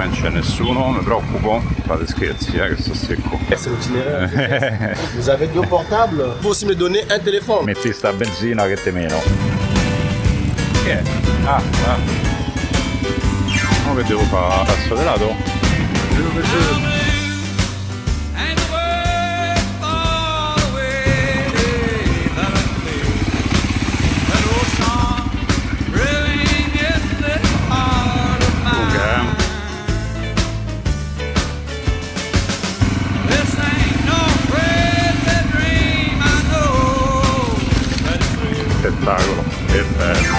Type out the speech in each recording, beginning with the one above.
non c'è nessuno, mi preoccupo. Fate scherzi, che sto secco. C'est l'itinéraire. Vous avez deux portables. Il faut aussi me donner un téléphone. Metti sta benzina che te meno. Che è? Ma che devo fare? Passo di lato? Spettacolo, perfetto.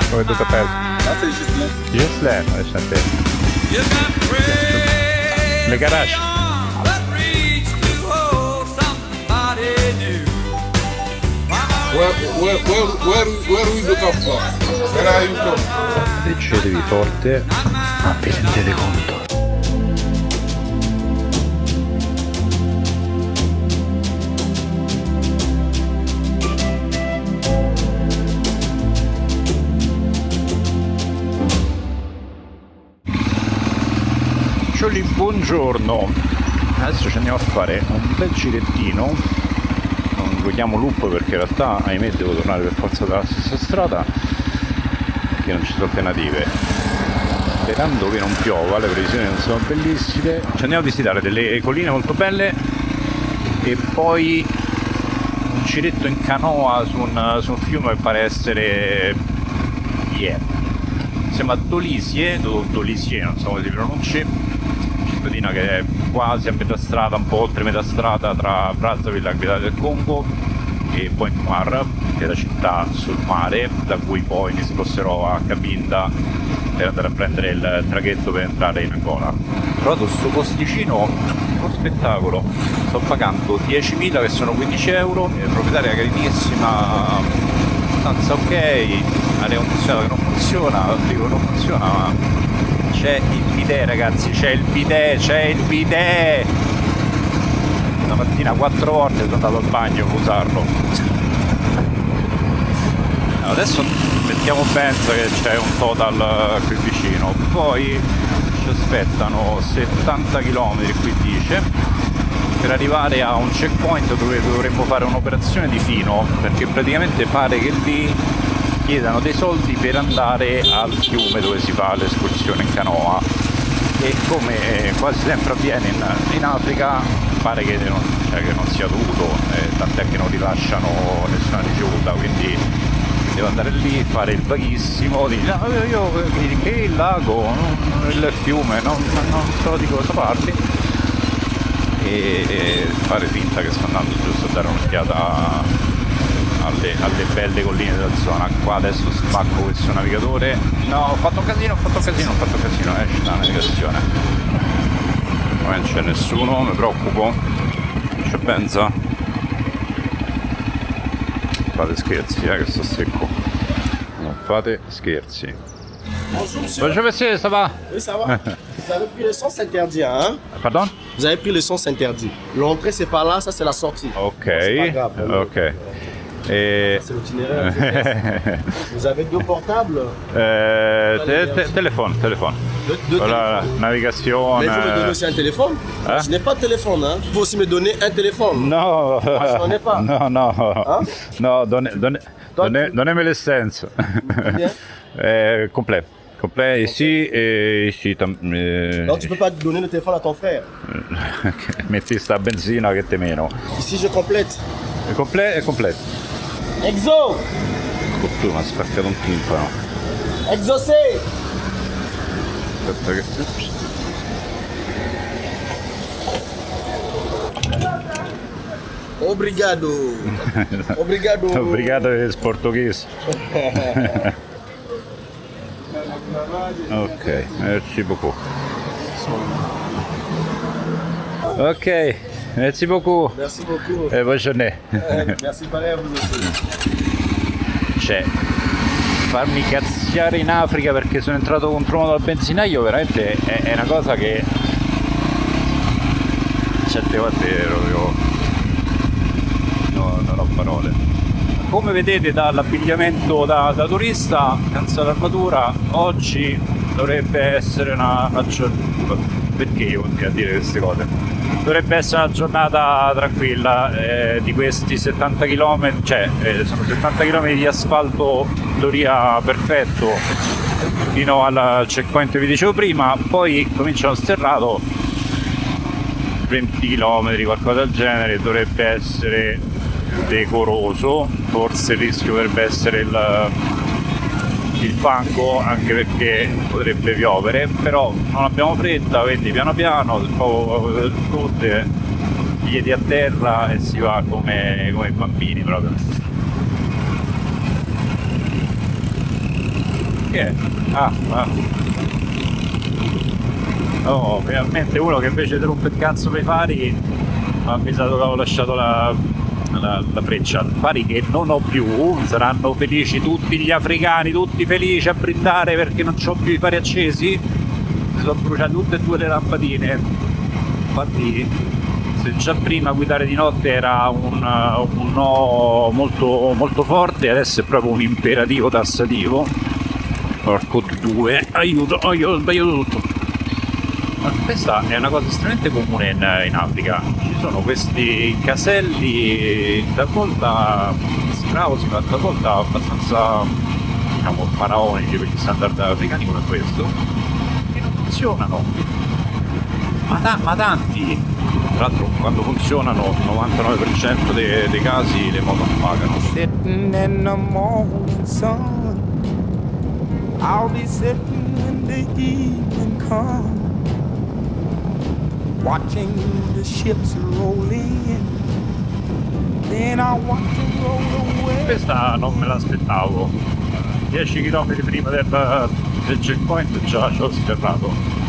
Come tu capelli? Là, c'est juste là. Just là, lascia te. Le garage. Where we look up for? Where are you from? Leggetevi forte, ma vi rendete conto? Cioli, buongiorno. Adesso ci andiamo a fare un bel girettino. Non lo chiamo loop perché in realtà, ahimè, devo tornare per forza dalla stessa strada perché non ci sono alternative. Sperando che non piova, le previsioni non sono bellissime. Ci andiamo a visitare delle colline molto belle e poi un giretto in canoa su un fiume che pare essere siamo a Dolisie, non so come si pronunci, cittadina che è quasi a metà strada, un po' oltre metà strada tra Brazzaville e la capitale del Congo e Pointe Noire, che è la città sul mare da cui poi mi sposterò a Cabinda per andare a prendere il traghetto per entrare in Angola. Ho trovato sto posticino, uno spettacolo, sto pagando 10.000 che sono 15 euro, proprietaria carinissima, stanza ok, aria condizionata che non funziona, il frigo non funziona, ma c'è il bidet, ragazzi, c'è il bidet! Stamattina 4 volte sono andato al bagno per usarlo. Adesso mettiamo pensa che c'è un total qui vicino, poi ci aspettano 70 km qui dice, per arrivare a un checkpoint dove dovremmo fare un'operazione di fino, perché praticamente pare che lì chiedano dei soldi per andare al fiume dove si fa l'escursione in canoa e come quasi sempre avviene in Africa pare che non sia dovuto, tant'è che non rilasciano nessuna ricevuta, quindi devo andare lì, fare il vaghissimo, che il lago, il fiume, non so di cosa parli, e fare finta che sto andando giusto a dare un'occhiata alle belle colline della zona. Qua adesso spacco questo navigatore. No, ho fatto casino, esce la navigazione. Non c'è nessuno, mi preoccupo. Non c'è benza. Fate scherzi, che sto secco. Non fate scherzi. Bonjour, monsieur. Bonjour monsieur, ça va? Oui, ça va. Vous avez pris l'essence interdit, hein? Pardon? Vous avez pris l'essence interdit. L'entrée, c'est par là, ça, c'est la sortie. Ok, C'est pas grave. ok. Et C'est l'itinéraire. Vous avez deux portables. Téléphone. Deux Voilà, téléphones. navigation. Mais il faut me donner aussi un téléphone. Hein? Je n'ai pas de téléphone, hein. Il faut aussi me donner un téléphone. No, je n'en ai pas. No, Hein? no, donnez-moi l'essence. Complet. Complet ici et ici. Donc tu peux pas donner le téléphone à ton frère. Metti sta benzina che te meno. Ici je complète. È completo. Exo! Tu mi ha spaccato un timpano. Exaucé! Aspetta che... Obrigado! Obrigado! Obrigado è portoghese. Ok, merci beaucoup. Ok, merci beaucoup. Merci beaucoup. E buona giornata. Merci pareil à vous aussi. Cioè, farmi cazziare in Africa perché sono entrato contro uno dal benzinaio veramente è una cosa che certe volte proprio no, non ho parole. come vedete dall'abbigliamento da turista, senza l'armatura, oggi dovrebbe essere una giornata. Perché io continuo a dire queste cose? Dovrebbe essere una giornata tranquilla, di questi 70 km, sono 70 km di asfalto in teoria perfetto fino al checkpoint che vi dicevo prima, poi comincia lo sterrato, 20 km, qualcosa del genere, dovrebbe essere decoroso, forse il rischio dovrebbe essere il fango, anche perché potrebbe piovere, però non abbiamo fretta, quindi piano piano, tutte piedi a terra e si va come i bambini proprio. Che è? No, finalmente uno che invece di rompere il cazzo per i fari mi ha avvisato che avevo lasciato la freccia. Fari che non ho più, saranno felici tutti gli africani, tutti felici a brindare perché non ho più i fari accesi. Si sono bruciate tutte e due le lampadine. Infatti, se già prima guidare di notte era un no molto, molto forte, adesso è proprio un imperativo tassativo. Porco due, aiuto, ho sbagliato tutto. Ma questa è una cosa estremamente comune in Africa. Ci sono questi caselli talvolta scrausi, ma talvolta abbastanza, diciamo, faraonici per gli standard africani come questo, che non funzionano. Ma tanti! Tra l'altro quando funzionano il 99% dei casi le moto non pagano. Sitting in the morning sun, I'll be sitting when the evening comes, watching the ships roll in, then I watch them roll away. Questa non me l'aspettavo. 10 km prima del checkpoint già ci ho sterrato.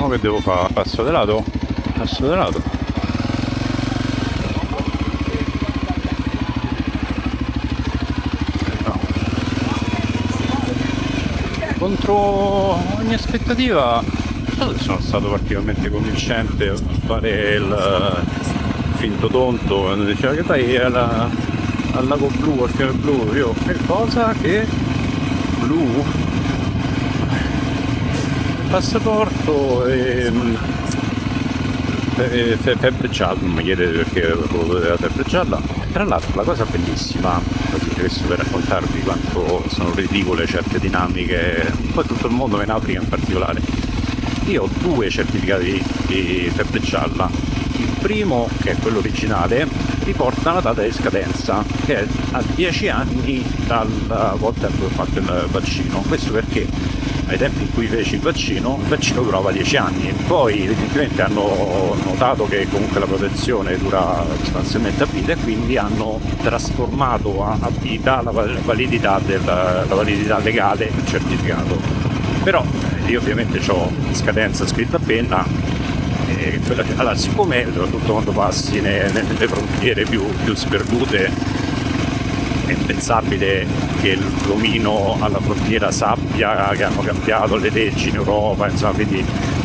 Che devo fare? Passo di lato? Passo di lato. No. Contro ogni aspettativa sono stato particolarmente convincente a fare il finto tonto quando diceva che dai al lago blu, al fiume blu, io che cosa? Che blu? Passaporto e febbre gialla, non mi chiedete perché avevo la febbre gialla. Tra l'altro la cosa bellissima, così questo per raccontarvi quanto sono ridicole certe dinamiche, poi tutto il mondo, in Africa in particolare. Io ho 2 certificati di febbre gialla. Il primo, che è quello originale, riporta una data di scadenza che è a 10 anni dalla volta in cui ho fatto il vaccino. Questo perché ai tempi in cui feci il vaccino durava 10 anni, poi evidentemente hanno notato che comunque la protezione dura sostanzialmente a vita e quindi hanno trasformato a vita la validità legale del certificato. Però io ovviamente ho scadenza scritta a penna, e allora, siccome soprattutto quando passi nelle frontiere più sperdute è impensabile che l'omino alla frontiera sappia che hanno cambiato le leggi in Europa, insomma, quindi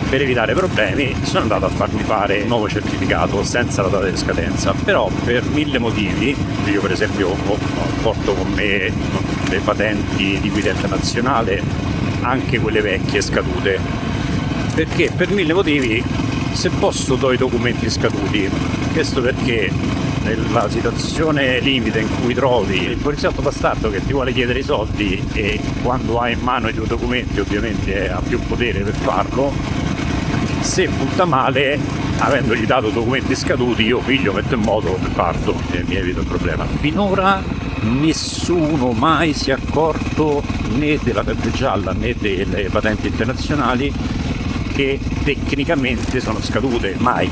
per evitare problemi sono andato a farmi fare un nuovo certificato senza la data di scadenza. Però per 1000 motivi, io per esempio porto con me le patenti di guida internazionale, anche quelle vecchie scadute, perché per 1000 motivi se posso do i documenti scaduti. Questo perché nella situazione limite in cui trovi il poliziotto bastardo che ti vuole chiedere i soldi e quando hai in mano i tuoi documenti ovviamente ha più potere per farlo, se punta male, avendogli dato documenti scaduti, io piglio, metto in moto e parto e mi evito il problema. Finora nessuno mai si è accorto né della febbre gialla né delle patenti internazionali che tecnicamente sono scadute, mai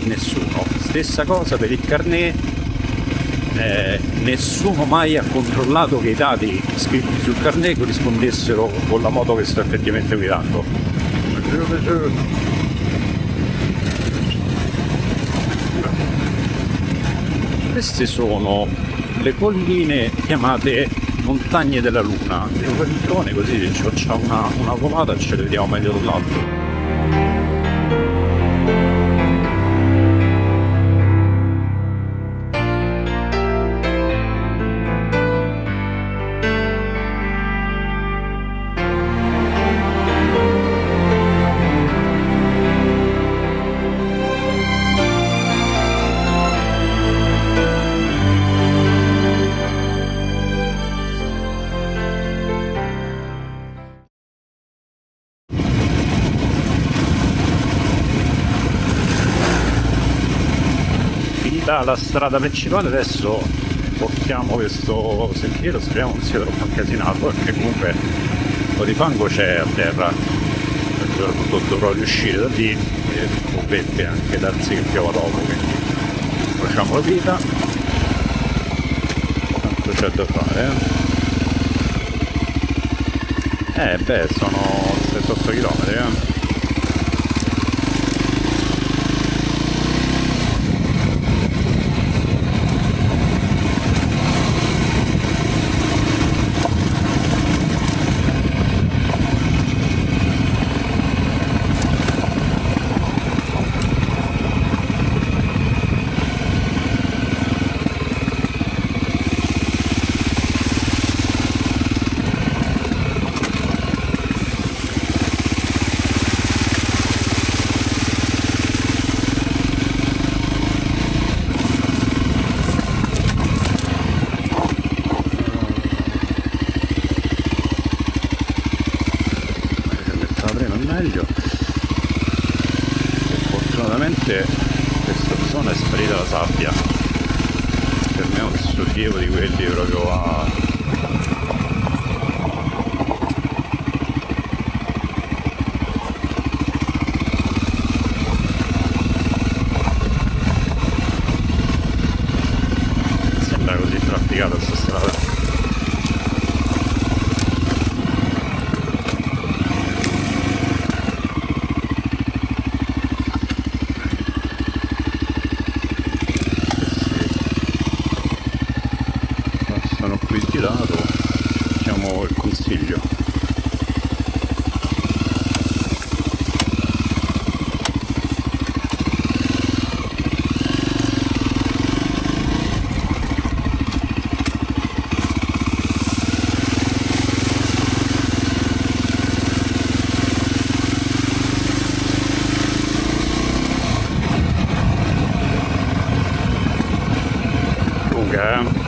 nessuno. Stessa cosa per il carnet, nessuno mai ha controllato che i dati scritti sul carnet corrispondessero con la moto che sto effettivamente guidando. Queste sono le colline chiamate Montagne della Luna. Devo fare il drone così ci facciamo una volata e ce le vediamo meglio dall'alto. La strada principale, adesso portiamo questo sentiero, speriamo non sia troppo incasinato perché comunque un po' di fango c'è a terra, soprattutto dovrò riuscire da lì e potrebbe anche darsi che piova dopo, quindi facciamo la vita, tanto c'è da fare. Beh, sono 7-8 km. Meglio, e fortunatamente questa zona è sparita la sabbia, per me è un sollievo di quelli proprio a... sembra così trafficata questa strada. Facciamo il consiglio. Lunga,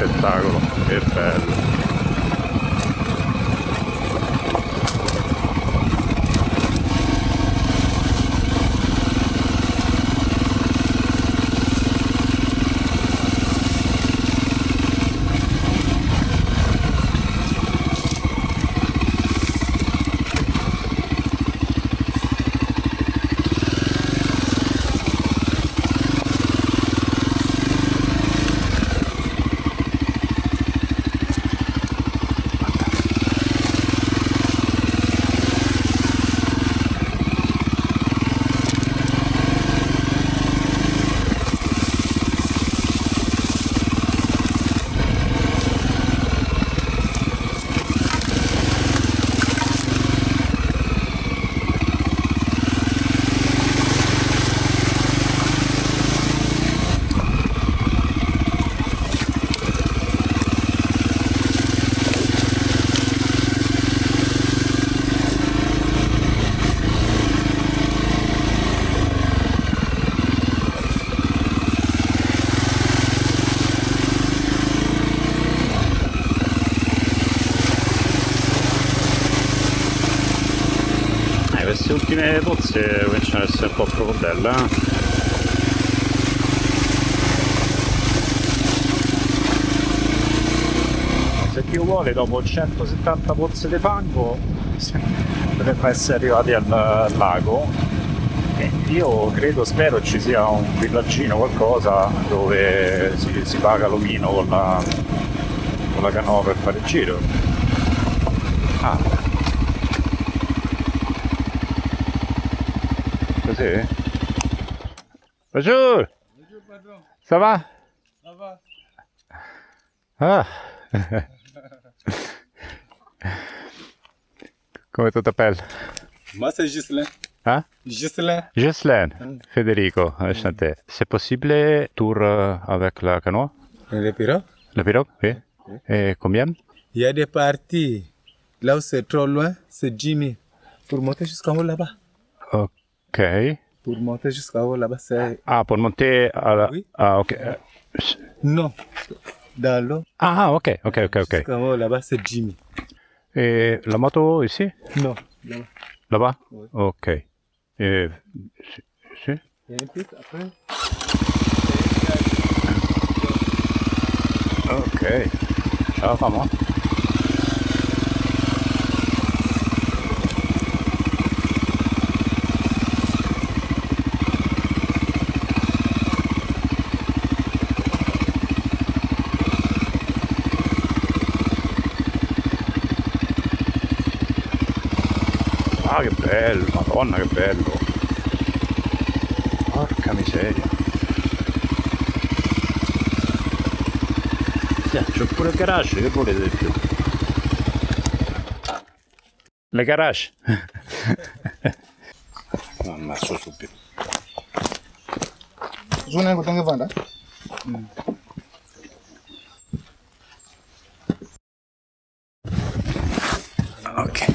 spettacolo, che bello. ultime pozze cominciano ad essere un po' proprio belle, Se Dio vuole, dopo 170 pozze di fango dovremmo essere arrivati al lago. E io credo, spero ci sia un villaggino, qualcosa dove si paga l'omino con la canoa per fare il giro. Così? Bonjour! Ça va? Ça va. Ah! Come tu t'appelles? Moi, c'est Ghislain. Hein? Ghislain. Ghislaine, Federico, enchanté. C'est possible tour avec la canoë? Le pirogue. Le pirogue, oui. Et combien? Il y a des parties. Là où c'est trop loin, c'est 10 000. Pour monter jusqu'en haut là-bas. Ok. Pour monter jusqu'en haut là-bas, c'est... Ah, pour monter à la... Oui. Ah, ok. Non. Dans l'eau. Ah, ok. Jusqu'en haut là-bas, c'est 10 000. Et la moto ici? Non. Là-bas. Là-bas? Oui. Ok. Et... Si? Et un peu après. Ok. Ciao, famo. Ah, che bello, madonna che bello. Porca miseria. C'ho pure il garage, che volete di più? Le garage. Non ammazzo subito. Zona ko tanga vanda. Ok.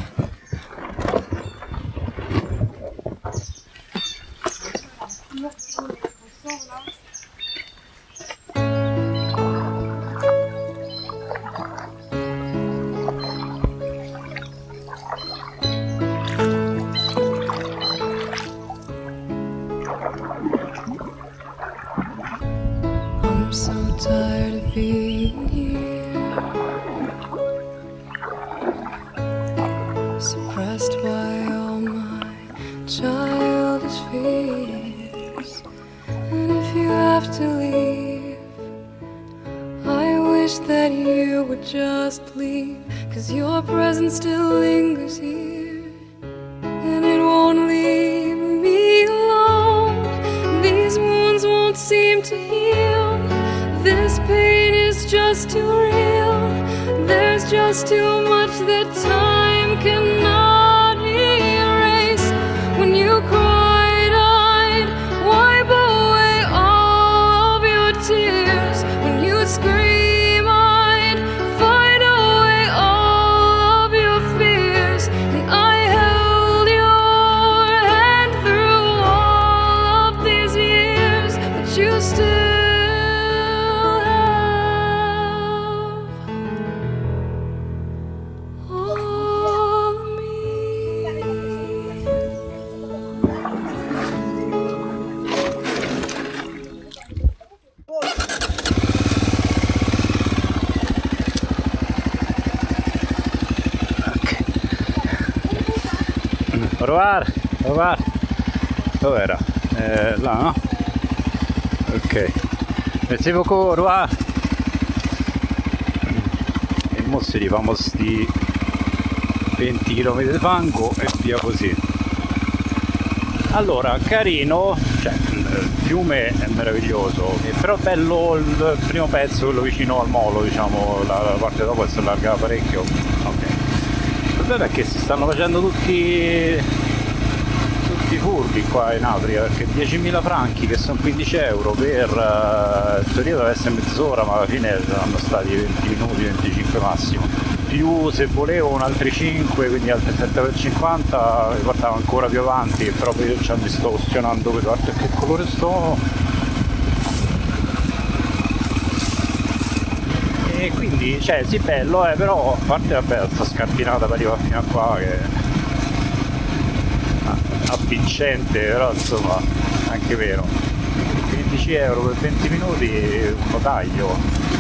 I'm so tired of being here, suppressed by all my childish fears. And if you have to leave, I wish that you would just leave, 'cause your presence still lingers here, and it won't leave me alone. These wounds won't seem to heal. This pain is just too real. There's just too much that time cannot erase. When you cried, I'd wipe away all of your tears. When you scream, I'd fight away all of your fears. And I held your hand through all of these years, but you still all of me. Au revoir, au revoir. Dove era? Là, no? Ok. Merci beaucoup, au revoir. E mo si rifamo sti 20 km di fango e via così. Allora, carino, cioè il fiume è meraviglioso, però bello il primo pezzo, quello vicino al molo, diciamo, la parte dopo si allarga parecchio. Ok. Il problema è che si stanno facendo tutti furbi qua in Adria, perché 10.000 franchi, che sono 15 euro per in teoria deve essere mezz'ora, ma alla fine saranno stati 20 minuti, 25 massimo, più se volevo un altri 5, quindi altri 7 per 50 mi portavo ancora più avanti, però io già mi sto ostinando per guarda che colore sto. E quindi, cioè, sì, bello, però a parte vabbè sta scarpinata per arrivare fino a qua che avvincente, però insomma anche meno. 15 euro per 20 minuti lo taglio.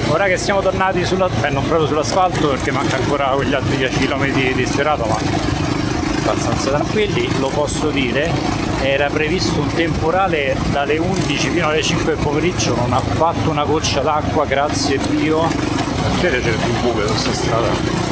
Ora che siamo tornati non proprio sull'asfalto perché manca ancora quegli altri 10 km di strada, ma abbastanza tranquilli, lo posso dire, era previsto un temporale dalle 11 fino alle 5 del pomeriggio, non ha fatto una goccia d'acqua, grazie a Dio, c'è più buche su questa strada.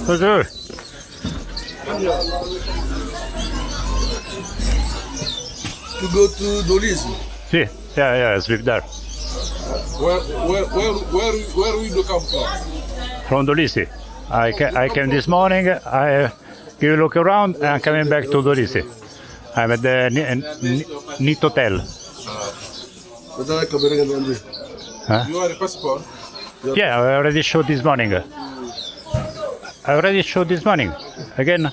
Bonjour. To go to Dolise. Sì, yeah, it's there. Where we do come from? From Dolisi. I came this morning, I give a look around and I'm coming back to Dolisi. I'm at the Neat Hotel. Huh? You are a passport? Yeah, I already showed this morning. Again?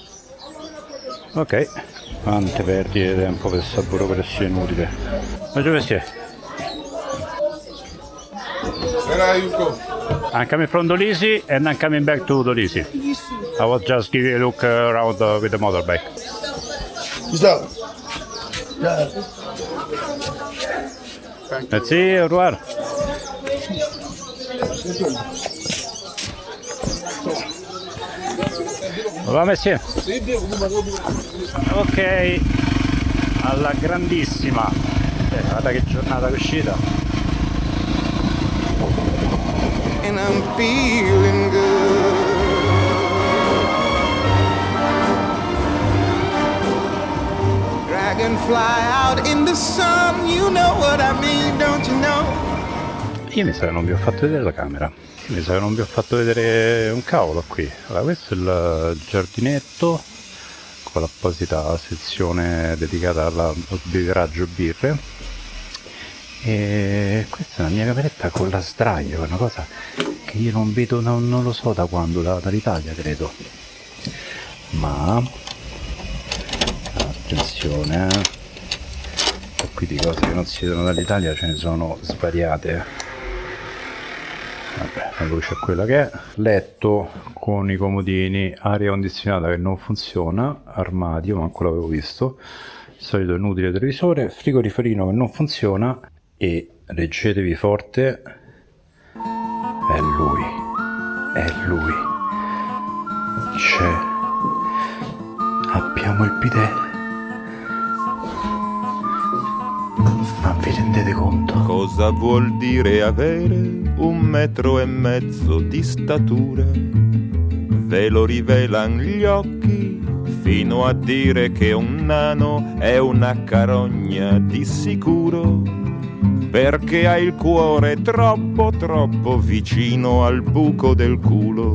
Ok. Quante perdite di tempo per questa burocrazia inutile. Ma dove sei? Where are you go? I'm coming from Dolisi and I'm coming back to Dolisi. I was just giving a look around with the motorbike. Stop. Let's see, au revoir. Va monsieur. Ok, alla grandissima. Guarda che giornata che è uscita. And I'm feeling good. Dragonfly out in the sun, you know what I mean, don't you know? Io mi sa che non vi ho fatto vedere la camera. Mi sa che non vi ho fatto vedere un cavolo qui. Allora, questo è il giardinetto con l'apposita sezione dedicata al beveraggio birre. E questa è la mia cameretta con la sdraio, è una cosa che io non vedo, non lo so da quando, dall'Italia credo. Ma attenzione, qui di cose che non si vedono dall'Italia ce ne sono svariate. Vabbè, la luce è quella che è. Letto con i comodini, aria condizionata che non funziona, armadio, manco l'avevo visto, il solito inutile televisore, frigoriferino che non funziona e reggetevi forte, è lui, c'è, abbiamo il bidet. Ma vi rendete conto? Cosa vuol dire avere 1,5 metri di statura? Ve lo rivelan gli occhi fino a dire che un nano è una carogna di sicuro, perché ha il cuore troppo vicino al buco del culo.